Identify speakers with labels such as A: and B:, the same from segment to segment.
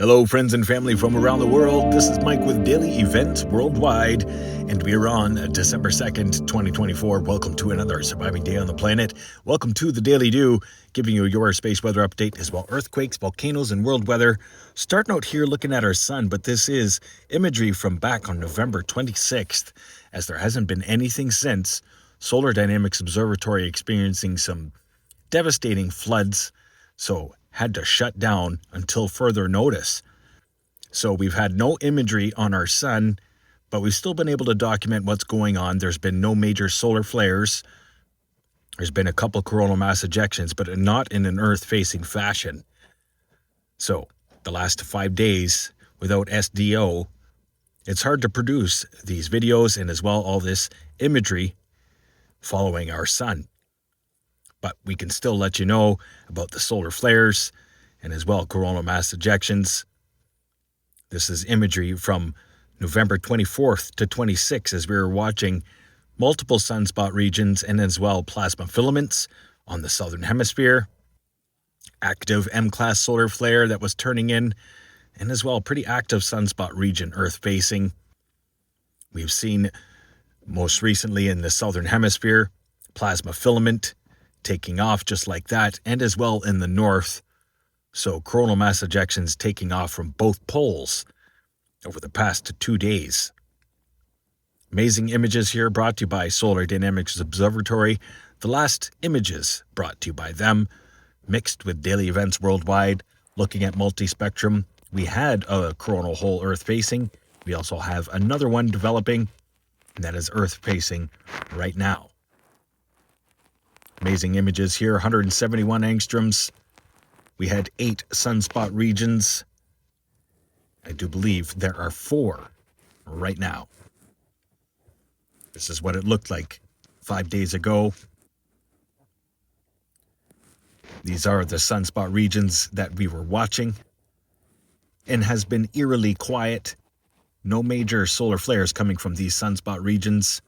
A: Hello, friends and family from around the world. This is Mike with Daily Events Worldwide, and we are on December 2nd, 2024. Welcome to another surviving day on the planet. Welcome to the Daily Do, giving you your space weather update as well earthquakes, volcanoes, and world weather. Starting out here looking at our sun, but this is imagery from back on November 26th, as there hasn't been anything since. Solar Dynamics Observatory experiencing some devastating floods, so had to shut down until further notice. So we've had no imagery on our sun, but we've still been able to document what's going on. There's been no major solar flares. There's been a couple coronal mass ejections, but not in an Earth-facing fashion. So the last 5 days without SDO, it's hard to produce these videos and as well all this imagery following our sun. But we can still let you know about the solar flares and as well coronal mass ejections. This is imagery from November 24th to 26th as we were watching multiple sunspot regions and as well plasma filaments on the southern hemisphere. Active M-class solar flare that was turning in, and as well pretty active sunspot region Earth-facing. We've seen most recently in the southern hemisphere plasma filament taking off just like that, and as well in the north. So coronal mass ejections taking off from both poles over the past 2 days. Amazing images here brought to you by Solar Dynamics Observatory. The last images brought to you by them, mixed with daily events worldwide. Looking at multispectrum, we had a coronal hole Earth-facing. We also have another one developing, and that is Earth-facing right now. Amazing images here, 171 angstroms. We had 8 sunspot regions. I do believe there are 4 right now. This is what it looked like 5 days ago. These are the sunspot regions that we were watching, and has been eerily quiet. No major solar flares coming from these sunspot regions.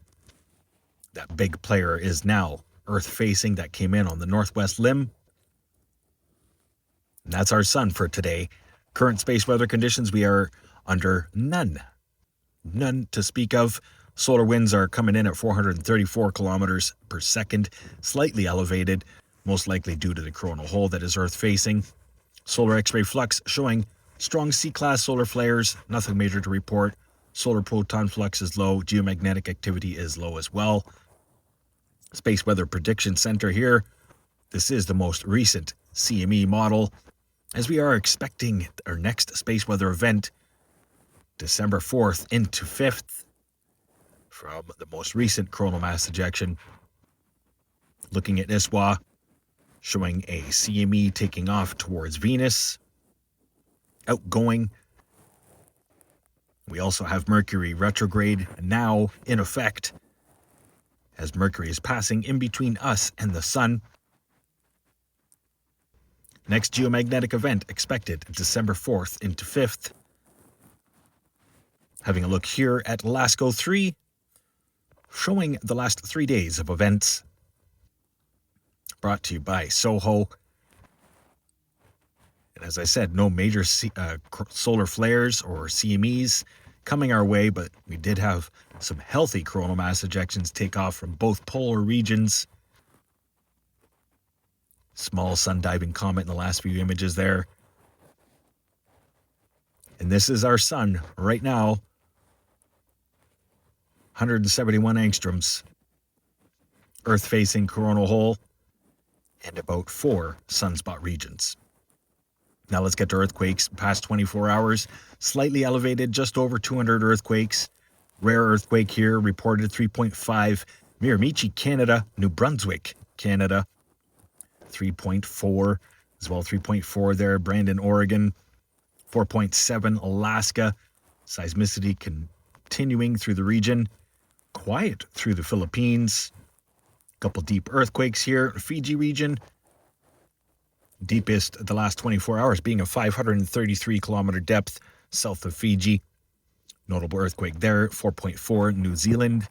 A: That big player is now Earth-facing that came in on the northwest limb. And that's our sun for today. Current space weather conditions, we are under none. None to speak of. Solar winds are coming in at 434 kilometers per second, slightly elevated, most likely due to the coronal hole that is Earth-facing. Solar X-ray flux showing strong C-class solar flares, nothing major to report. Solar proton flux is low. Geomagnetic activity is low as well. Space Weather Prediction Center here. This is the most recent CME model, as we are expecting our next space weather event December 4th into 5th from the most recent coronal mass ejection. Looking at ISWA, showing a CME taking off towards Venus, outgoing. We also have Mercury retrograde now in effect, as Mercury is passing in between us and the sun. Next geomagnetic event expected December 4th into 5th. Having a look here at LASCO 3, showing the last 3 days of events. Brought to you by Soho. And as I said, no major solar flares or CMEs coming our way, but we did have some healthy coronal mass ejections take off from both polar regions. Small sun-diving comet in the last few images there. And this is our sun right now. 171 angstroms. Earth-facing coronal hole. And about 4 sunspot regions. Now let's get to earthquakes. Past 24 hours, slightly elevated, just over 200 earthquakes. Rare earthquake here, reported 3.5. Miramichi, Canada. New Brunswick, Canada. 3.4, as well 3.4 there. Brandon, Oregon. 4.7, Alaska. Seismicity continuing through the region. Quiet through the Philippines. Couple deep earthquakes here. Fiji region. Deepest the last 24 hours being a 533 kilometer depth south of Fiji. Notable earthquake there, 4.4 New Zealand.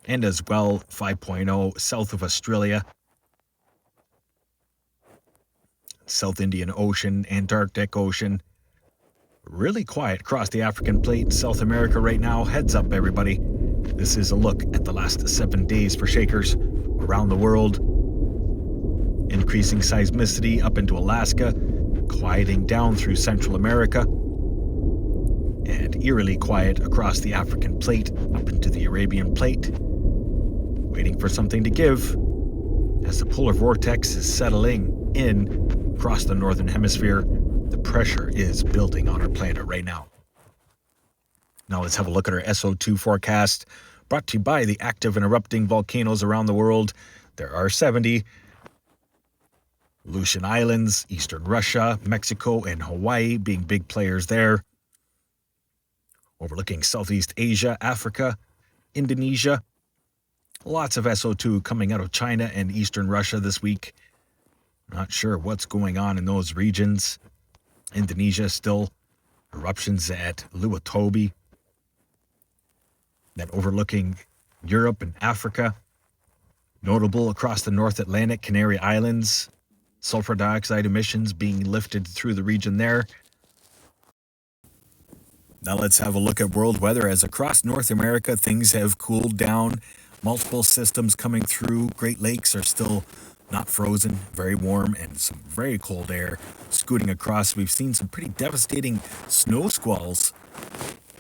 A: And as well, 5.0 south of Australia. South Indian Ocean, Antarctic Ocean. Really quiet across the African plate in South America right now. Heads up, everybody. This is a look at the last 7 days for shakers around the world. Increasing seismicity up into Alaska, quieting down through Central America, and eerily quiet across the African plate up into the Arabian plate. Waiting for something to give as the polar vortex is settling in across the northern hemisphere. The pressure is building on our planet right now. Now let's have a look at our SO2 forecast, brought to you by the active and erupting volcanoes around the world. There are 70. Aleutian Islands, Eastern Russia, Mexico, and Hawaii being big players there. Overlooking Southeast Asia, Africa, Indonesia. Lots of SO2 coming out of China and Eastern Russia this week. Not sure what's going on in those regions. Indonesia still eruptions at Luatobi. Then overlooking Europe and Africa. Notable across the North Atlantic, Canary Islands. Sulfur dioxide emissions being lifted through the region there. Now let's have a look at world weather as across North America things have cooled down. Multiple systems coming through. Great Lakes are still not frozen, very warm, and some very cold air scooting across. We've seen some pretty devastating snow squalls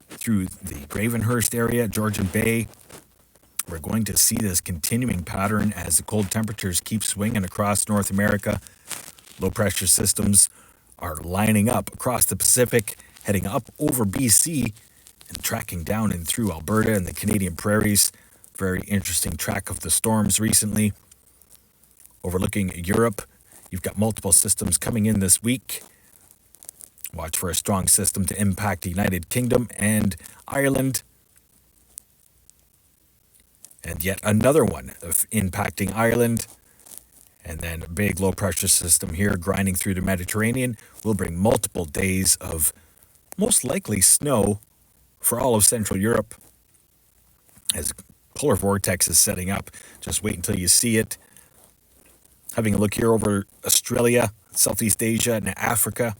A: through the Gravenhurst area, Georgian Bay. We're going to see this continuing pattern as the cold temperatures keep swinging across North America. Low pressure systems are lining up across the Pacific, heading up over BC and tracking down and through Alberta and the Canadian prairies. Very interesting track of the storms recently. Overlooking Europe, you've got multiple systems coming in this week. Watch for a strong system to impact the United Kingdom and Ireland. And yet another one of impacting Ireland. And then a big low pressure system here grinding through the Mediterranean will bring multiple days of most likely snow for all of Central Europe. As polar vortex is setting up, just wait until you see it. Having a look here over Australia, Southeast Asia, and Africa.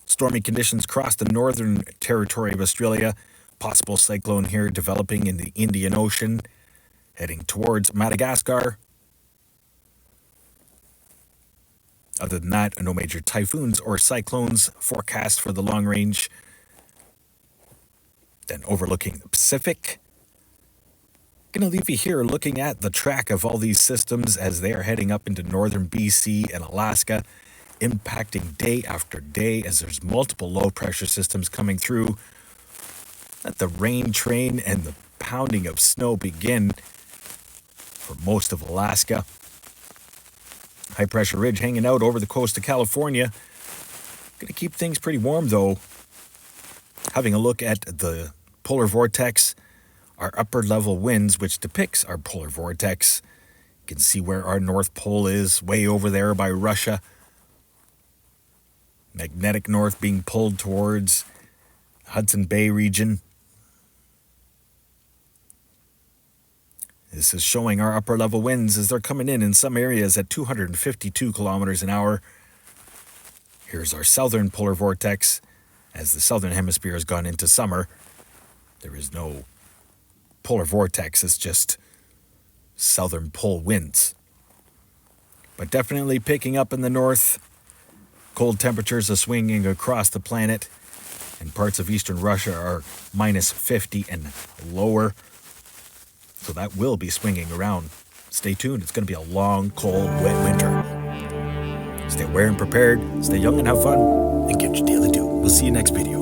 A: Stormy conditions across the northern territory of Australia. Possible cyclone here developing in the Indian Ocean, heading towards Madagascar. Other than that, no major typhoons or cyclones forecast for the long range. Then overlooking the Pacific. Going to leave you here looking at the track of all these systems as they are heading up into northern BC and Alaska, impacting day after day as there's multiple low pressure systems coming through. Let the rain train and the pounding of snow begin for most of Alaska. High pressure ridge hanging out over the coast of California. Going to keep things pretty warm though. Having a look at the polar vortex, our upper level winds, which depicts our polar vortex. You can see where our North Pole is, way over there by Russia. Magnetic north being pulled towards Hudson Bay region. This is showing our upper level winds as they're coming in some areas at 252 kilometers an hour. Here's our southern polar vortex. As the southern hemisphere has gone into summer, there is no polar vortex, it's just southern pole winds. But definitely picking up in the north. Cold temperatures are swinging across the planet, and parts of eastern Russia are minus 50 and lower. So that will be swinging around. Stay tuned. It's going to be a long, cold, wet winter. Stay aware and prepared. Stay young and have fun. And get your daily dew. We'll see you next video.